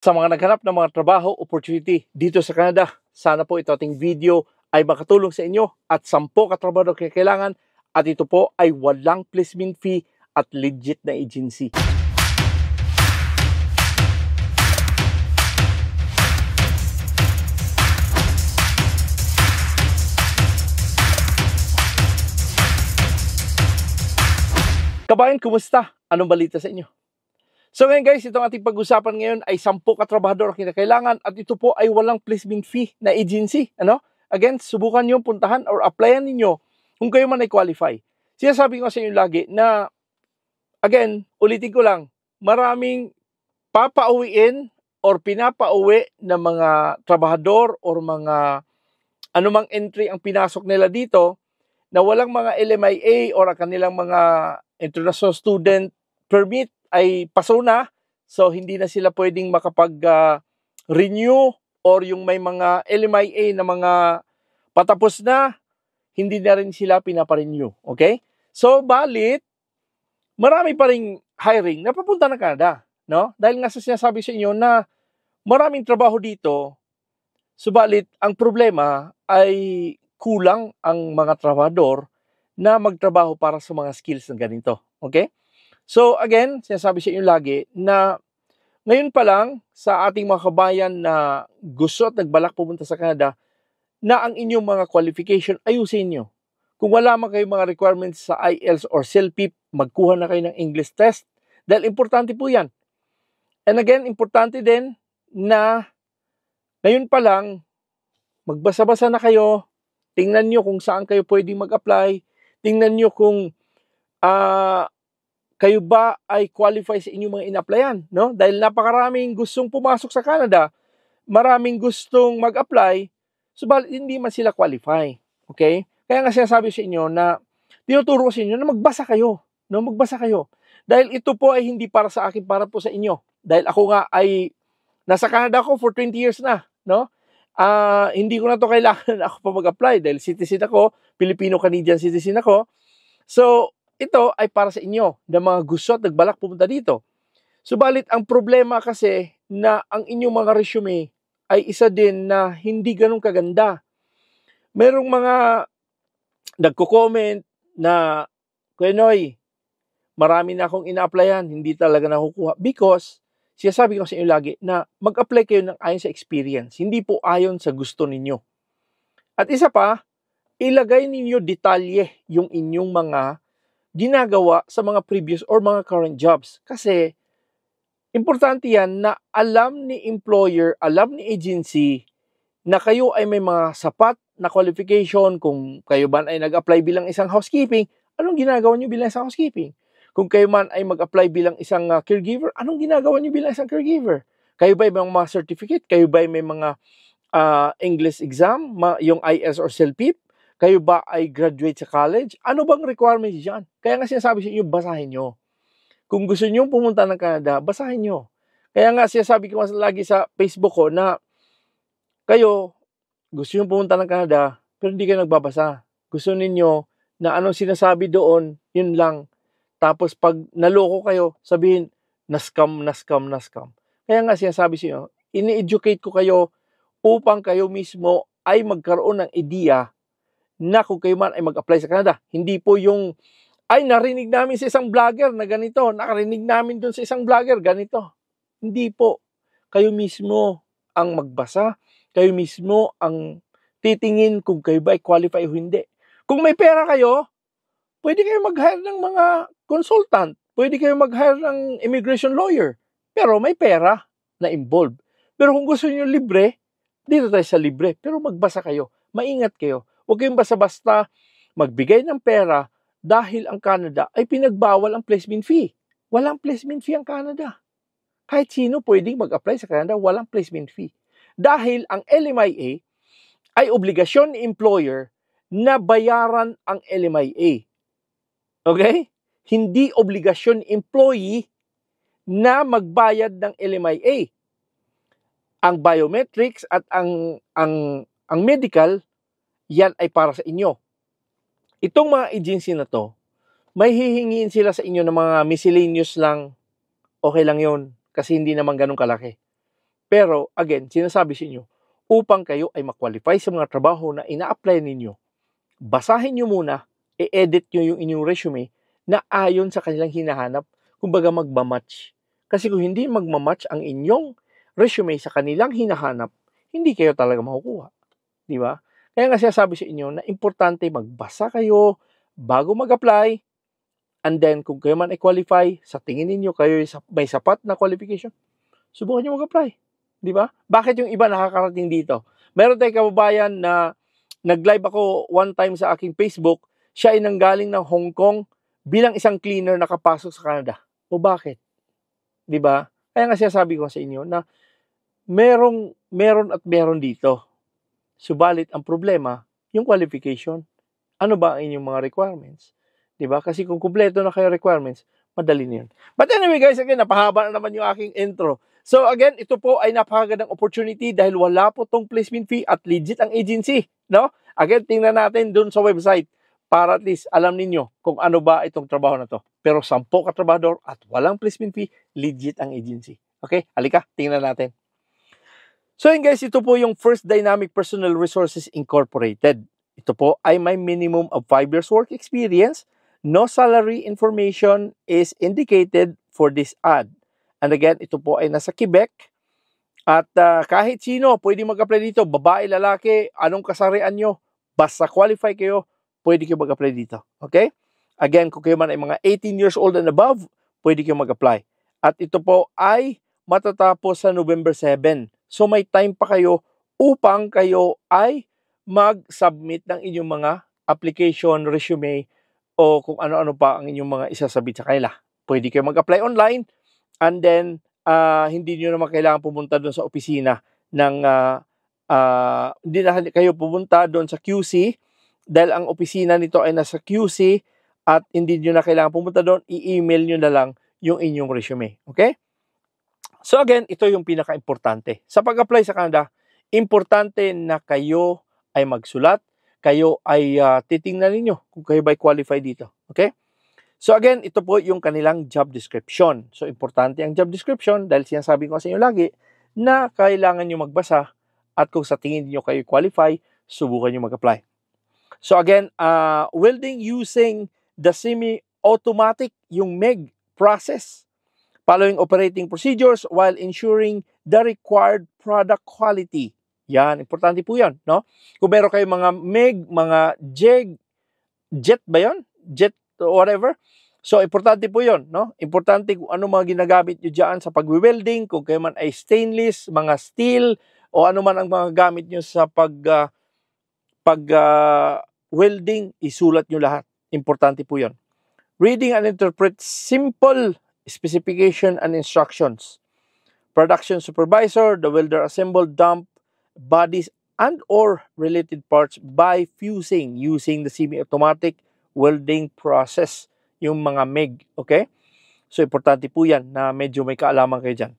Sa mga naghanap ng mga trabaho, opportunity dito sa Canada, sana po ito ating video ay makatulong sa inyo at 10 katrabaho kailangan at ito po ay walang placement fee at legit na agency. Kabayan, kumusta? Anong balita sa inyo? So ngayon guys, itong ating pag-usapan ngayon ay 10 katrabahador ang kinakailangan at ito po ay walang placement fee na agency. Again, subukan nyo puntahan or applyan ninyo kung kayo man ay qualify. Sinasabi ko sa inyo lagi na, again, ulitin ko lang, maraming papauwiin or pinapauwi ng mga trabahador or mga anumang entry ang pinasok nila dito na walang mga LMIA or ang kanilang mga international student permit ay paso na, so hindi na sila pwedeng makapag-renew or yung may mga LMIA na mga patapos na, hindi na rin sila pinaparenew. Okay? So, balit, marami pa rin hiring na papunta ng Canada. No? Dahil nga sa sinasabi sa inyo na maraming trabaho dito, subalit ang problema ay kulang ang mga trabahador na magtrabaho para sa mga skills na ganito. Okay? So again, sinasabi sa inyo lagi na ngayon pa lang sa ating mga kabayan na gusto at nagbalak pumunta sa Canada, na ang inyong mga qualification ayusin nyo. Kung wala man kayong mga requirements sa IELTS or CELPIP, magkuha na kayo ng English test dahil importante po yan. And again, importante din na ngayon pa lang, magbasa-basa na kayo, tingnan nyo kung saan kayo pwedeng mag-apply, tingnan nyo kung kayo ba ay qualify sa inyong mga in-applyan, no? Dahil napakaraming gustong pumasok sa Canada, maraming gustong mag-apply, subalit hindi man sila qualify. Okay? Kaya nga sinasabi sa inyo na, tinuturo ko sa inyo na magbasa kayo, no? Magbasa kayo. Dahil ito po ay hindi para sa akin, para po sa inyo. Dahil ako nga ay nasa Canada ako for 20 years na, no? Hindi ko na to kailangan ako pa mag-apply dahil citizen ako, Filipino-Canadian citizen ako. So, ito ay para sa inyo na mga gusto at nagbalak pumunta dito. Subalit, ang problema kasi na ang inyong mga resume ay isa din na hindi ganun kaganda. Merong mga nagko-comment na, Kuya Noy, marami na akong ina-applyan, hindi talaga nakukuha. Because, sinasabi ko sa inyo lagi na mag-apply kayo ng ayon sa experience, hindi po ayon sa gusto ninyo. At isa pa, ilagay ninyo detalye yung inyong mga ginagawa sa mga previous or mga current jobs. Kasi, importante yan na alam ni employer, alam ni agency na kayo ay may mga sapat na qualification. Kung kayo ba ay nag-apply bilang isang housekeeping, anong ginagawa nyo bilang isang housekeeping? Kung kayo man ay mag-apply bilang isang caregiver, anong ginagawa nyo bilang isang caregiver? Kayo ba ay may mga certificate? Kayo ba ay may mga English exam, yung IELTS or CELPIP? Kayo ba ay graduate sa college? Ano bang requirements dyan? Kaya nga sinasabi sa inyo, basahin nyo. Kung gusto nyo pumunta ng Canada, basahin nyo. Kaya nga sinasabi ko lagi sa Facebook ko na kayo, gusto nyo pumunta ng Canada, pero hindi kayo nagbabasa. Gusto ninyo na anong sinasabi doon, yun lang. Tapos pag naloko kayo, sabihin, na-scam. Kaya nga sinasabi sa inyo, ini-educate ko kayo upang kayo mismo ay magkaroon ng idea na kung kayo man ay mag-apply sa Canada. Hindi po yung, ay narinig namin sa isang vlogger na ganito, nakarinig namin doon sa isang vlogger ganito. Hindi po. Kayo mismo ang magbasa, kayo mismo ang titingin kung kayo ba ay qualify o hindi. Kung may pera kayo, pwede kayo mag-hire ng mga consultant, pwede kayo mag-hire ng immigration lawyer, pero may pera na involved. Pero kung gusto niyo libre, dito tayo sa libre, pero magbasa kayo, maingat kayo. Huwag kayong basta-basta magbigay ng pera dahil ang Canada ay pinagbawal ang placement fee. Walang placement fee ang Canada. Kahit sino pwedeng mag-apply sa Canada, walang placement fee. Dahil ang LMIA ay obligasyon ni employer na bayaran ang LMIA. Okay? Hindi obligasyon ni employee na magbayad ng LMIA. Ang biometrics at ang medical, yan ay para sa inyo. Itong mga agency na to, may hihingiin sila sa inyo ng mga miscellaneous lang, okay lang yun, kasi hindi naman ganun kalaki. Pero, again, sinasabi sa inyo, upang kayo ay ma-qualify sa mga trabaho na ina-apply ninyo, basahin nyo muna, i-edit nyo yung inyong resume na ayon sa kanilang hinahanap, kumbaga magmamatch. Kasi kung hindi magmamatch ang inyong resume sa kanilang hinahanap, hindi kayo talaga makukuha. Di ba? Kaya nga sinasabi sa inyo na importante magbasa kayo bago mag-apply, and then kung kayo man ay qualify, sa tingin ninyo kayo may sapat na qualification, subukan nyo mag-apply. Di ba? Bakit yung iba nakakarating dito? Meron tayong kababayan na nag-live ako one time sa aking Facebook, siya ay nanggaling ng Hong Kong bilang isang cleaner nakapasok sa Canada. O bakit? Di ba? Kaya nga sinasabi ko sa inyo na meron at meron dito. Subalit ang problema, yung qualification. Ano ba ang inyong mga requirements? Di ba? Kasi kung kumpleto na kayo requirements, madali na yun. But anyway guys, again, napahaba na naman yung aking intro. So again, ito po ay napakagandang opportunity dahil wala po tong placement fee at legit ang agency. No? Again, tingnan natin dun sa website para at least alam ninyo kung ano ba itong trabaho na to. Pero 10 katrabahador at walang placement fee, legit ang agency. Okay? Halika, tingnan natin. So yun guys, ito po yung First Dynamic Personal Resources Incorporated. Ito po ay may minimum of 5 years work experience. No salary information is indicated for this ad. And again, ito po ay nasa Quebec. At kahit sino, pwede mag-apply dito. Babae, lalaki, anong kasarian nyo. Basta qualify kayo, pwede kayo mag-apply dito. Okay? Again, kung kayo man ay mga 18 years old and above, pwede kayo mag-apply. At ito po ay matatapos sa November 7. So may time pa kayo upang kayo ay mag-submit ng inyong mga application, resume, o kung ano-ano pa ang inyong mga isasabit sa kanila. Pwede kayo mag-apply online, and then hindi nyo naman kailangan pumunta doon sa opisina ng hindi na kayo pumunta doon sa QC dahil ang opisina nito ay nasa QC at hindi nyo na kailangan pumunta doon, i-email nyo na lang yung inyong resume. Okay? So again, ito yung pinaka-importante. Sa pag-apply sa Canada, importante na kayo ay magsulat, kayo ay titingnan ninyo kung kayo ba qualify dito. Okay? So again, ito po yung kanilang job description. So importante ang job description dahil sinasabi ko sa inyo lagi na kailangan nyo magbasa at kung sa tingin niyo kayo qualify, subukan nyo mag-apply. So again, welding using the semi-automatic, yung MEG process, following operating procedures while ensuring the required product quality. Yan, importante po yan, no? Kung meron kayo mga MEG, mga jet ba yun? Jet, whatever. So, importante po yun, no? Importante kung ano mga ginagamit nyo dyan sa pag-welding, kung kayo man ay stainless, mga steel, o ano man ang mga gamit nyo sa welding, isulat nyo lahat. Importante po yun. Reading and interpret simple specification and instructions. Production supervisor, the welder assembled dump bodies and or related parts by fusing using the semi-automatic welding process, yung mga MEG. Okay? So, importante po yan na medyo may kaalaman kayo dyan.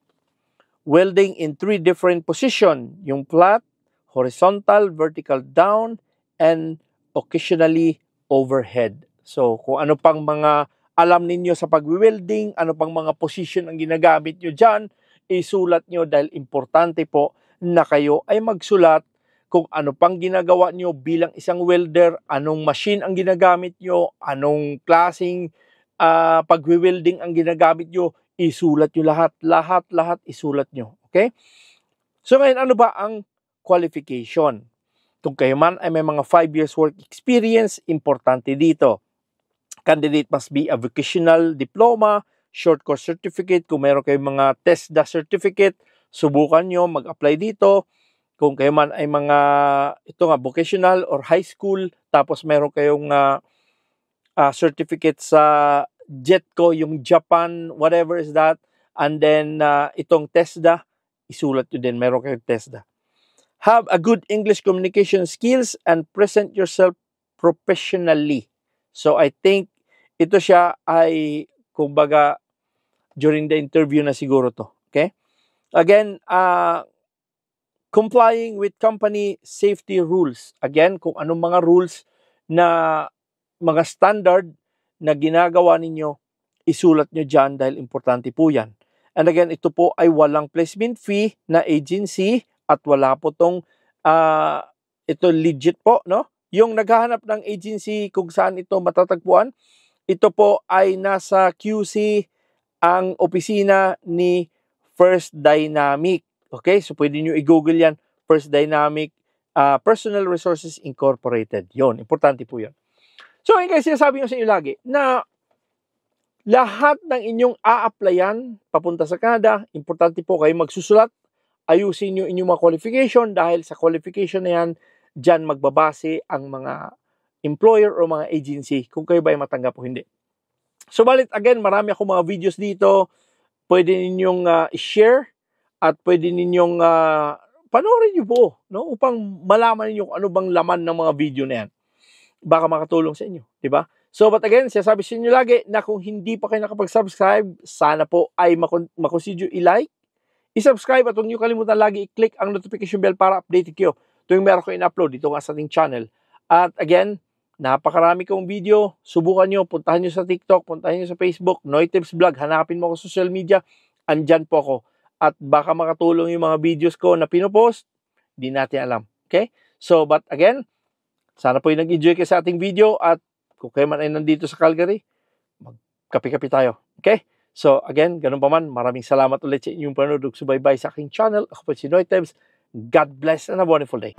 Welding in 3 different position, yung flat, horizontal, vertical down, and occasionally overhead. So, kung ano pang mga alam ninyo sa pag-welding, ano pang mga position ang ginagamit nyo dyan, isulat nyo dahil importante po na kayo ay magsulat kung ano pang ginagawa nyo bilang isang welder, anong machine ang ginagamit nyo, anong klaseng pag-welding ang ginagamit nyo, isulat nyo lahat. Lahat isulat nyo. Okay? So ngayon, ano ba ang qualification? Kung kayo man ay may mga 5 years work experience, importante dito. Candidate must be a vocational diploma, short course certificate. Kung meron kayong mga TESDA certificate, subukan nyo mag-apply dito. Kung kayo man ay mga vocational or high school, tapos meron kayong certificate sa JETCO, yung Japan, whatever is that, and then itong TESDA, isulat nyo din, meron kayong TESDA. Have a good English communication skills and present yourself professionally. So I think ito siya ay kumbaga during the interview na siguro to. Okay? Again, complying with company safety rules. Again, kung anong mga rules na mga standard na ginagawa ninyo, isulat nyo dyan dahil importante po yan. And again, ito po ay walang placement fee na agency at wala po tong ito legit po, no? Yung naghahanap ng agency kung saan ito matatagpuan, ito po ay nasa QC ang opisina ni First Dynamic. Okay? So pwede nyo i-google yan, First Dynamic Personal Resources Incorporated. Yon, importante po yan. So, yung kasi sinasabi ko sa inyo lagi na lahat ng inyong a-applyan papunta sa Canada, importante po kayo magsusulat, ayusin nyo inyong mga qualification dahil sa qualification na yan, dyan magbabase ang mga employer o mga agency kung kayo ba ay matanggap o hindi. So, balit again, marami akong mga videos dito, pwede ninyong i-share at pwede ninyong panoorin nyo po, no? Upang malaman niyo kung ano bang laman ng mga video na yan. Baka makatulong sa inyo, di ba? So, but again, sinasabi sa inyo lagi na kung hindi pa kayo nakapag-subscribe, sana po ay makonsider i-like, i-subscribe at huwag niyo kalimutan lagi i-click ang notification bell para updated kayo tuwing meron ko in-upload dito nga sa ating channel. At again, napakarami kong video, subukan nyo, puntahan nyo sa TikTok, puntahan nyo sa Facebook, Noy Tips Vlog, hanapin mo ako sa social media, andyan po ako. At baka makatulong yung mga videos ko na pinopost, di natin alam. Okay? So, but again, sana po yung nag-enjoy kayo sa ating video at kung kayo man ay nandito sa Calgary, magkape-kape tayo. Okay? So, again, ganun pa man, maraming salamat ulit sa inyong panonood. Subaybay sa aking channel. Ako po si Noy Tips. God bless and a wonderful day.